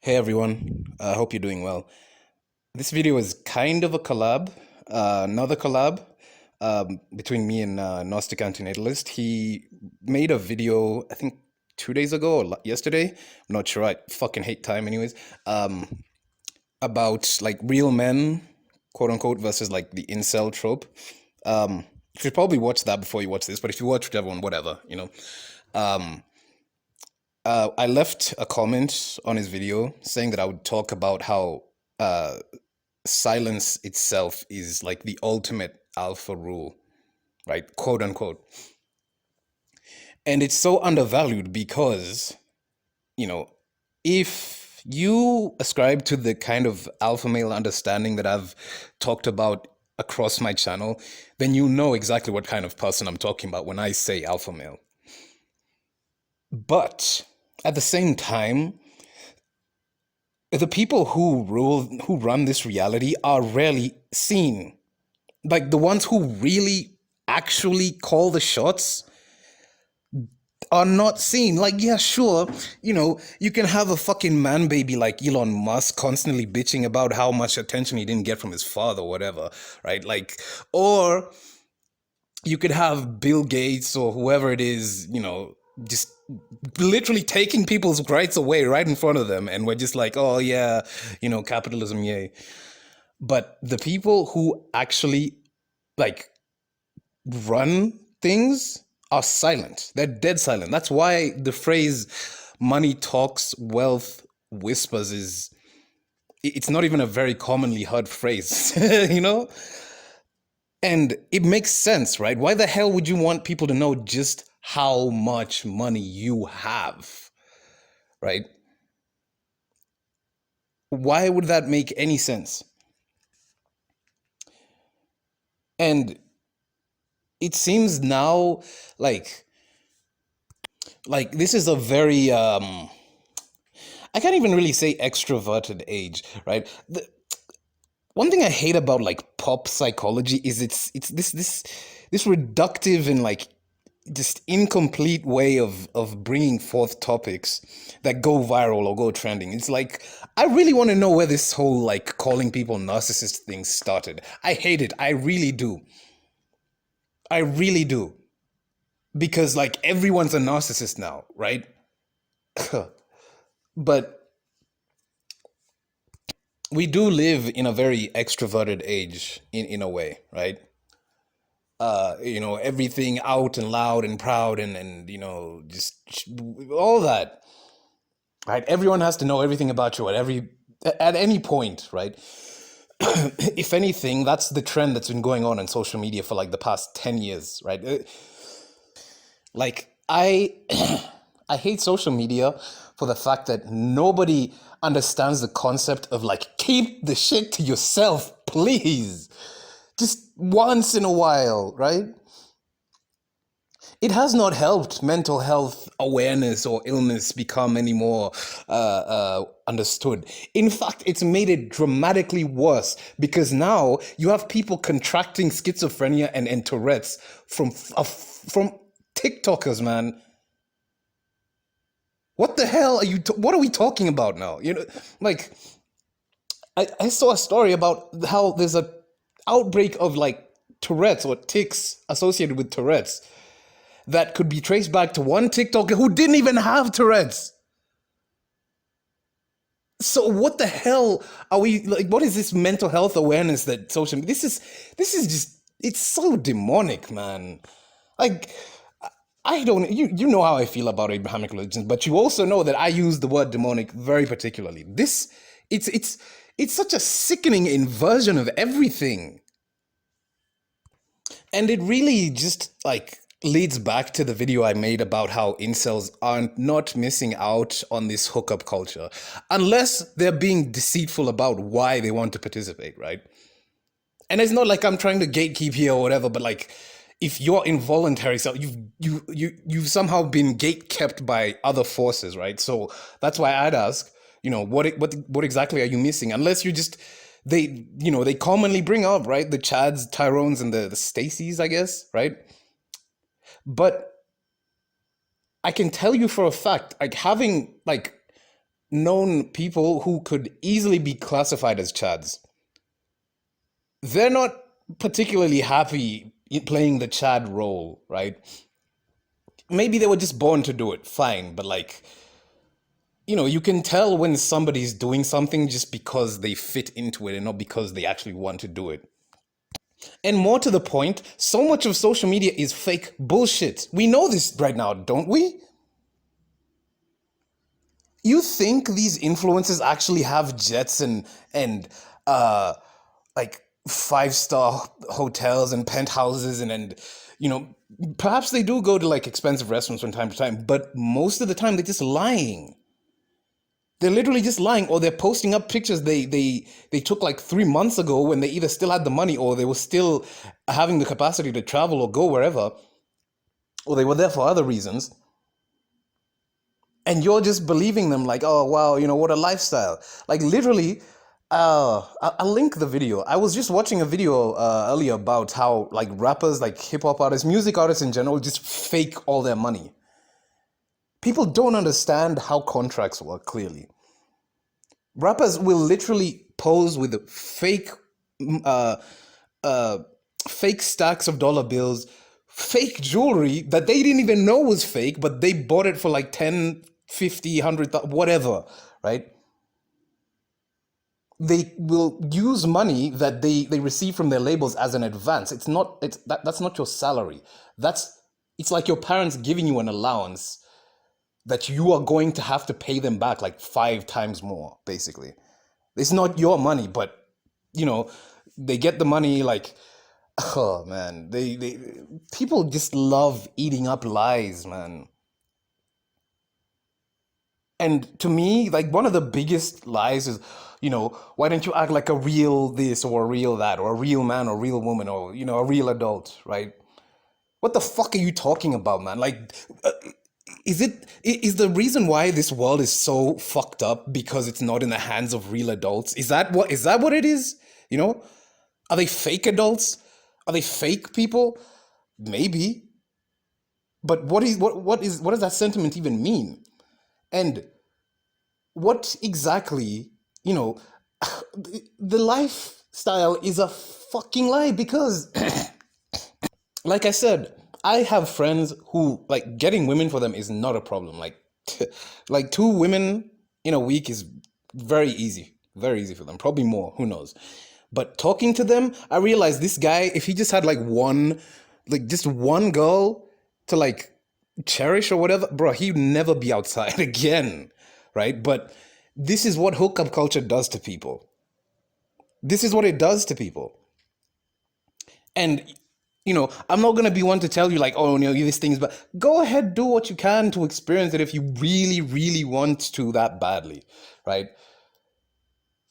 Hey everyone, I hope you're doing well. This video is kind of a collab, another collab between me and Gnostic Antinatalist. He made a video, I think 2 days ago or yesterday. I'm not sure. I fucking hate time, anyways. Um, about like real men, quote unquote, versus like the incel trope. You should probably watch that before you watch this, but if you watch whichever one, whatever. Um, I left a comment on his video saying that I would talk about how silence itself is like the ultimate alpha rule, right? Quote unquote. And it's so undervalued because, you know, if you ascribe to the kind of alpha male understanding that I've talked about across my channel, then you know exactly what kind of person I'm talking about when I say alpha male. But at the same time, the people who run this reality are rarely seen. Like the ones who really actually call the shots are not seen. Like, yeah, sure, you can have a fucking man baby like Elon Musk constantly bitching about how much attention he didn't get from his father or whatever, right? Like, or you could have Bill Gates or whoever it is, just literally taking people's rights away right in front of them. And we're just like, oh, yeah, capitalism, yay. But the people who actually like run things are silent. They're dead silent. That's why the phrase money talks, wealth whispers is it's not even a very commonly heard phrase, you know? And it makes sense, right? Why the hell would you want people to know just how much money you have, right? Why would that make any sense? And it seems now like this is a very I can't even really say extroverted age, right? One thing I hate about like pop psychology is it's this reductive and like just incomplete way of bringing forth topics that go viral or go trending. It's like I really want to know where this whole like calling people narcissist thing started. I hate it. I really do. I really do. Because like everyone's a narcissist now, right? But we do live in a very extroverted age in a way, right? Everything out and loud and proud and just all that, right? Everyone has to know everything about you at any point, right? If anything, that's the trend that's been going on social media for like the past 10 years, right? Like I I hate social media for the fact that nobody understands the concept of like keep the shit to yourself, please. Just once in a while, right? It has not helped mental health awareness or illness become any more understood. In fact, it's made it dramatically worse because now you have people contracting schizophrenia and Tourette's from TikTokers, man. What the hell are what are we talking about now? Like I saw a story about how there's a outbreak of like Tourette's or tics associated with Tourette's that could be traced back to one TikToker who didn't even have Tourette's. So what the hell are we like? What is this mental health awareness that social? This is just it's so demonic, man. Like I don't you know how I feel about Abrahamic religions, but you also know that I use the word demonic very particularly. It's such a sickening inversion of everything. And it really just like leads back to the video I made about how incels are not missing out on this hookup culture unless they're being deceitful about why they want to participate, right? And it's not like I'm trying to gatekeep here or whatever, but like if you're involuntary, so you've somehow been gate kept by other forces, right? So that's why I'd ask, what exactly are you missing? Unless you just they commonly bring up, right, the Chads, Tyrones, and the Stacys, I guess, right? But I can tell you for a fact, like having like known people who could easily be classified as Chads. They're not particularly happy playing the Chad role, right? Maybe they were just born to do it, fine, but like, you can tell when somebody's doing something just because they fit into it and not because they actually want to do it. And more to the point, so much of social media is fake bullshit. We know this right now, don't we? You think these influencers actually have jets and uh like five-star hotels and penthouses and perhaps they do go to like expensive restaurants from time to time, but most of the time they're just lying. They're literally just lying, or they're posting up pictures they took like 3 months ago when they either still had the money or they were still having the capacity to travel or go wherever, or they were there for other reasons. And you're just believing them like, oh wow, what a lifestyle. Like literally, I'll link the video. I was just watching a video earlier about how like rappers, like hip hop artists, music artists in general, just fake all their money. People don't understand how contracts work clearly. Rappers will literally pose with uh, uh, fake stacks of dollar bills, fake jewelry that they didn't even know was fake, but they bought it for like 10, 50, 100, whatever, right? They will use money that they receive from their labels as an advance. That's not your salary. It's like your parents giving you an allowance that you are going to have to pay them back like 5 times more, basically. It's not your money, but they get the money like, oh man, they people just love eating up lies, man. And to me, like one of the biggest lies is, why don't you act like a real this or a real that or a real man or a real woman or, a real adult, right? What the fuck are you talking about, man? Like, is the reason why this world is so fucked up because it's not in the hands of real adults? Is that what it is? You know? Are they fake adults? Are they fake people? Maybe. But what does that sentiment even mean? And what exactly, you know, the lifestyle is a fucking lie because, like I said, I have friends who, like, getting women for them is not a problem. Like, like 2 women in a week is very easy for them. Probably more, who knows? But talking to them, I realized this guy, if he just had just one girl to like cherish or whatever, bro, he'd never be outside again, right? But this is what hookup culture does to people. This is what it does to people. And I'm not gonna be one to tell you like, oh no, these things, but go ahead, do what you can to experience it if you really, really want to that badly, right?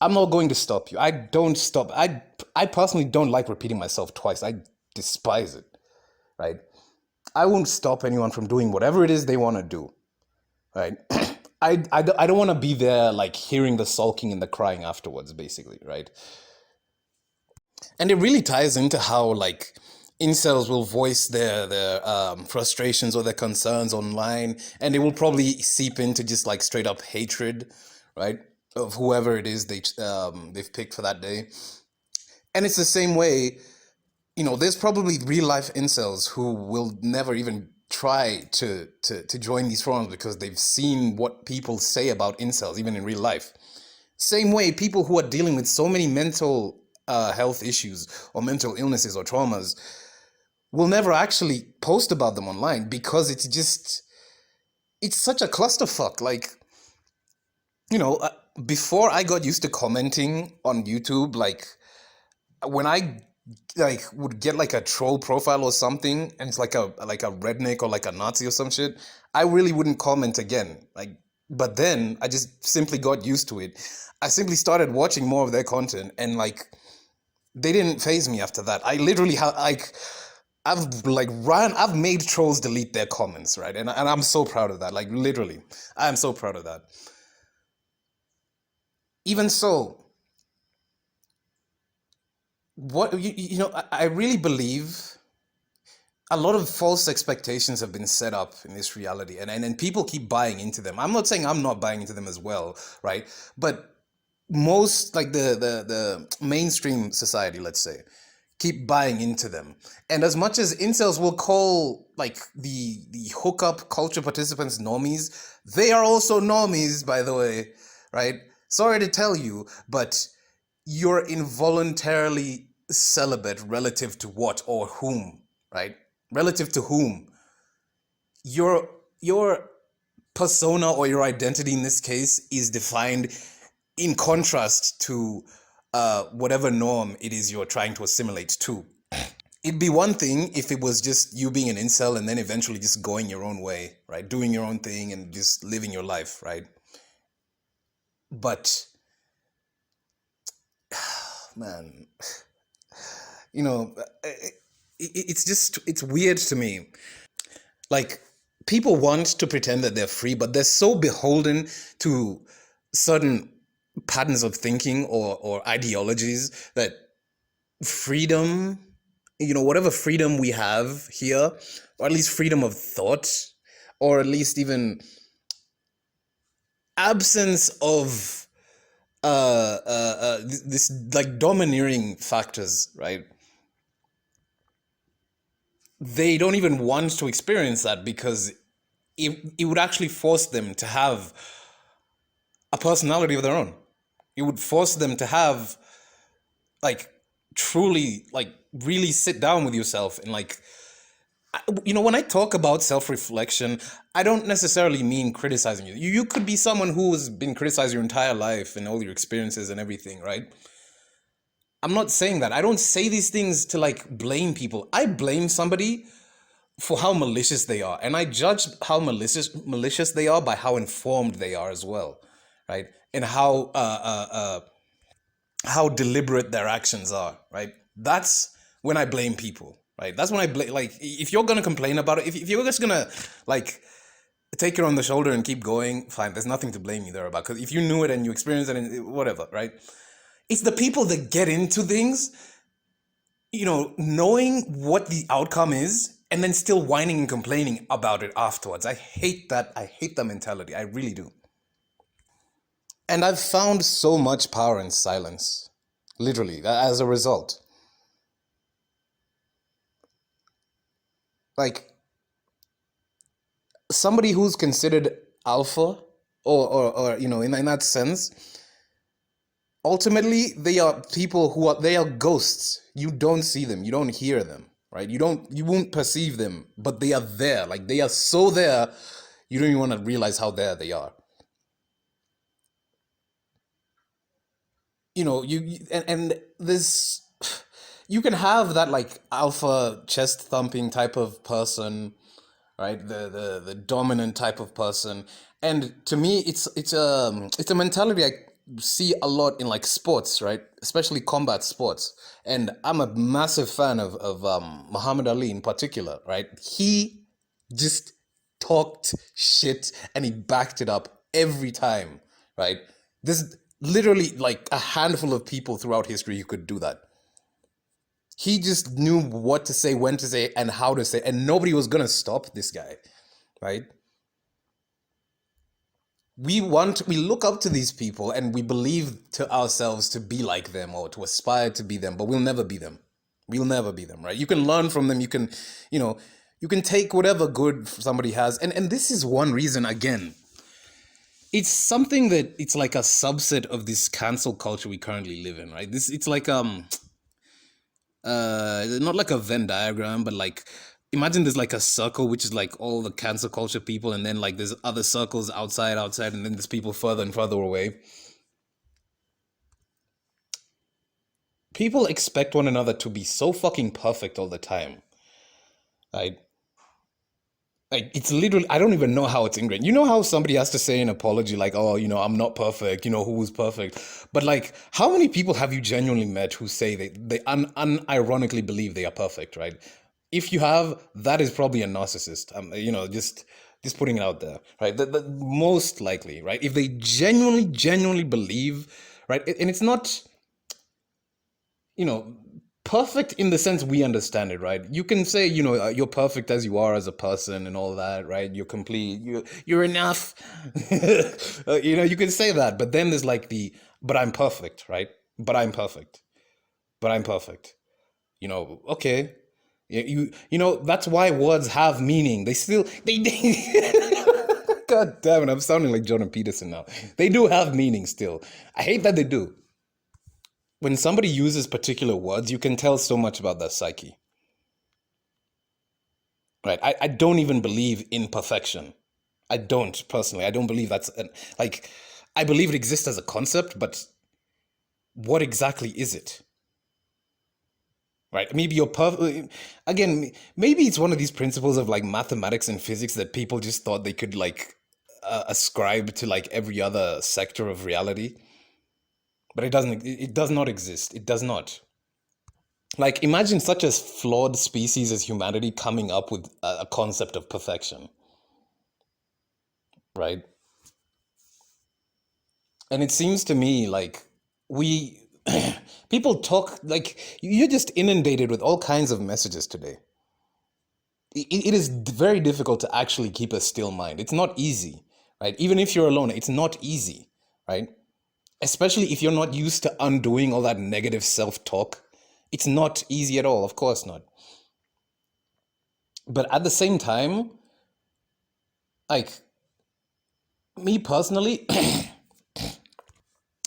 I'm not going to stop you. I don't stop. I personally don't like repeating myself twice. I despise it, right? I won't stop anyone from doing whatever it is they want to do, right? I don't want to be there like hearing the sulking and the crying afterwards, basically, right? And it really ties into how like incels will voice their frustrations or their concerns online, and it will probably seep into just like straight up hatred, right, of whoever it is they've picked for that day. And it's the same way, there's probably real life incels who will never even try to join these forums because they've seen what people say about incels, even in real life. Same way, people who are dealing with so many mental health issues or mental illnesses or traumas will never actually post about them online because it's such a clusterfuck. Like, before I got used to commenting on YouTube, like when I like would get like a troll profile or something and it's like a redneck or like a Nazi or some shit, I really wouldn't comment again. Like, but then I just simply got used to it. I simply started watching more of their content and like they didn't phase me after that. I literally have like I've made trolls delete their comments, right? And I'm so proud of that. Like literally, I am so proud of that. Even so, what I really believe a lot of false expectations have been set up in this reality, and people keep buying into them. I'm not saying I'm not buying into them as well, right? But most, like the mainstream society, let's say, keep buying into them. And as much as incels will call like the hookup culture participants normies, they are also normies, by the way, right? Sorry to tell you, but you're involuntarily celibate relative to what or whom, right? Relative to whom? Your persona or your identity in this case is defined in contrast to whatever norm it is you're trying to assimilate to. It'd be one thing if it was just you being an incel and then eventually just going your own way, right? Doing your own thing and just living your life, right? But, man, you know, it's just, it's weird to me. Like, people want to pretend that they're free, but they're so beholden to certain patterns of thinking or ideologies that freedom, whatever freedom we have here, or at least freedom of thought, or at least even absence of this like domineering factors, right? They don't even want to experience that because it would actually force them to have a personality of their own. It would force them to have, like, truly, like, really sit down with yourself and, like, when I talk about self-reflection, I don't necessarily mean criticizing you. You could be someone who's been criticized your entire life and all your experiences and everything, right? I'm not saying that. I don't say these things to, like, blame people. I blame somebody for how malicious they are, and I judge how malicious they are by how informed they are as well, right? And how deliberate their actions are, right? That's when I blame people, right? That's when I blame, like, if you're gonna complain about it, if you're just gonna, like, take it on the shoulder and keep going, fine, there's nothing to blame you there about, because if you knew it and you experienced it and whatever, right? It's the people that get into things, knowing what the outcome is and then still whining and complaining about it afterwards. I hate that. I hate that mentality. I really do. And I've found so much power in silence, literally, as a result. Like, somebody who's considered alpha, or in that sense, ultimately they are people they are ghosts. You don't see them, you don't hear them, right? You won't perceive them, but they are there. Like, they are so there, you don't even want to realize how there they are. And this, you can have that, like, alpha chest thumping type of person, right? The dominant type of person. And to me, it's a mentality I see a lot in, like, sports, right? Especially combat sports. And I'm a massive fan of Muhammad Ali in particular, right? He just talked shit and he backed it up every time, right? There's literally, like, a handful of people throughout history who could do that. He just knew what to say, when to say, and how to say, and nobody was gonna stop this guy, right? We look up to these people and we believe to ourselves to be like them or to aspire to be them, but we'll never be them. We'll never be them, right? You can learn from them. You can, you can take whatever good somebody has. And this is one reason, again, it's something that it's like a subset of this cancel culture we currently live in, right? It's like, not like a Venn diagram, but, like, imagine there's, like, a circle which is, like, all the cancel culture people, and then, like, there's other circles outside, and then there's people further and further away. People expect one another to be so fucking perfect all the time, right? Like, it's literally, I don't even know how it's ingrained. You know how somebody has to say an apology, like, oh, I'm not perfect, who's perfect? But, like, how many people have you genuinely met who say they unironically believe they are perfect, right? If you have, that is probably a narcissist. Just putting it out there, right? The most likely, right? If they genuinely believe, right? And it's not, perfect in the sense we understand it, right? You can say, you're perfect as you are as a person and all that, right? You're complete, you're enough. You can say that, but then there's like but I'm perfect, right? But I'm perfect. But I'm perfect. Okay. That's why words have meaning. God damn it, I'm sounding like Jordan Peterson now. They do have meaning still. I hate that they do. When somebody uses particular words, you can tell so much about their psyche. Right? I don't even believe in perfection. I don't, personally. I don't believe like, I believe it exists as a concept, but what exactly is it? Right? Maybe you're perfect. Again, maybe it's one of these principles of like mathematics and physics that people just thought they could like ascribe to like every other sector of reality. But it doesn't, it does not exist. It does not. Like, imagine such a flawed species as humanity coming up with a concept of perfection, right? And it seems to me like we, people talk, like, you're just inundated with all kinds of messages today. It is very difficult to actually keep a still mind. It's not easy, right? Even if you're alone, it's not easy, right? Especially if you're not used to undoing all that negative self-talk. It's not easy at all, of course not. But at the same time, like, me personally, I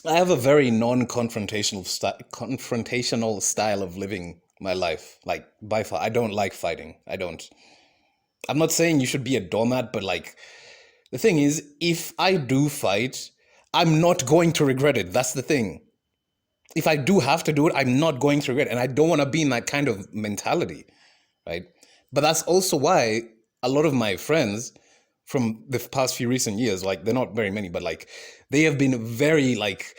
have a very confrontational style of living my life. Like, by far, I don't like fighting. I don't. I'm not saying you should be a doormat, but like, the thing is, if I do fight, I'm not going to regret it. That's the thing. If I do have to do it, I'm not going to regret it. And I don't want to be in that kind of mentality, right? But that's also why a lot of my friends from the past few recent years, like, they're not very many, but like, they have been very like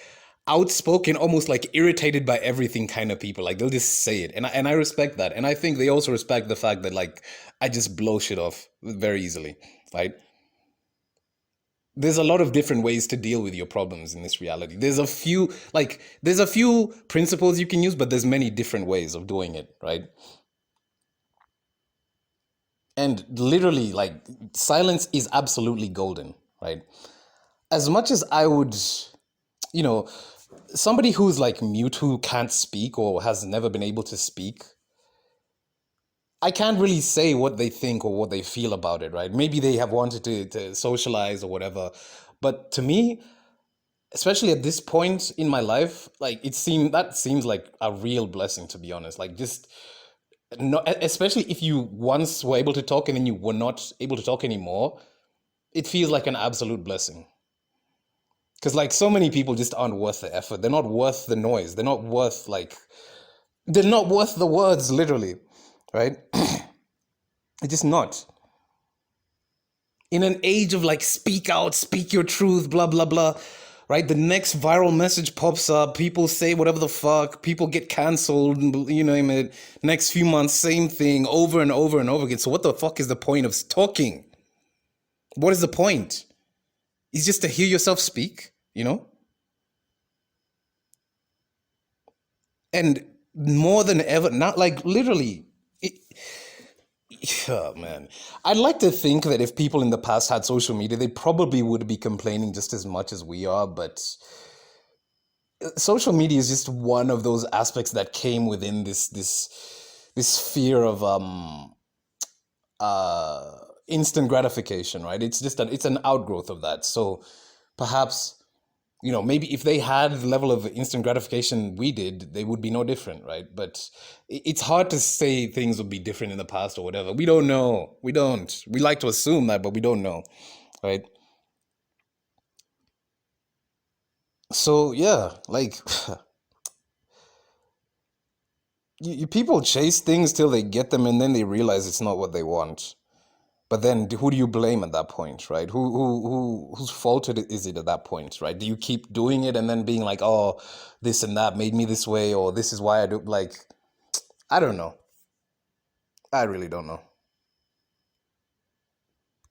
outspoken, almost like irritated by everything kind of people. Like, they'll just say it. And I respect that. And I think they also respect the fact that like, I just blow shit off very easily, right? There's a lot of different ways to deal with your problems in this reality. There's a few principles you can use, but there's many different ways of doing it, right? And literally, like, silence is absolutely golden, right? As much as I would, somebody who's like mute, who can't speak or has never been able to speak, I can't really say what they think or what they feel about it, right? Maybe they have wanted to socialize or whatever. But to me, especially at this point in my life, like, that seems like a real blessing, to be honest. Like, just no, especially if you once were able to talk and then you were not able to talk anymore, it feels like an absolute blessing. Because like, so many people just aren't worth the effort. They're not worth the noise. They're not worth the words, literally, right? It's just not. In an age of like, speak out, speak your truth, blah, blah, blah, right? The next viral message pops up. People say whatever the fuck. People get canceled. Next few months, same thing over and over and over again. So what the fuck is the point of talking? What is the point? It's just to hear yourself speak, And more than ever, not like literally. Oh man, I'd like to think that if people in the past had social media, they probably would be complaining just as much as we are. But social media is just one of those aspects that came within this sphere of instant gratification, right? It's an outgrowth of that. So perhaps, maybe if they had the level of instant gratification we did, they would be no different, right? But it's hard to say things would be different in the past or whatever. We don't know. We don't. We like to assume that, but we don't know, right? So yeah, like, people chase things till they get them, and then they realize it's not what they want. But then, who do you blame at that point, right? Whose fault is it at that point, right? Do you keep doing it and then being like, oh, this and that made me this way, or this is why I do, like, I don't know. I really don't know.